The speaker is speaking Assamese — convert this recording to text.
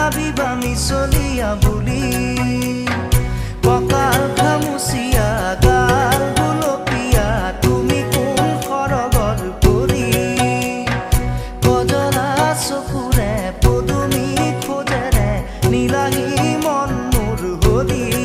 ভাবিবা মিছলিয়া বুলি কঁকাল খামুচিয়া গাল গুলপীয়া তুমি কোন সৰগৰ পৰি কজলা চকুৰে পদুমী খোজেৰে নীলাহী মন মোৰ হৰি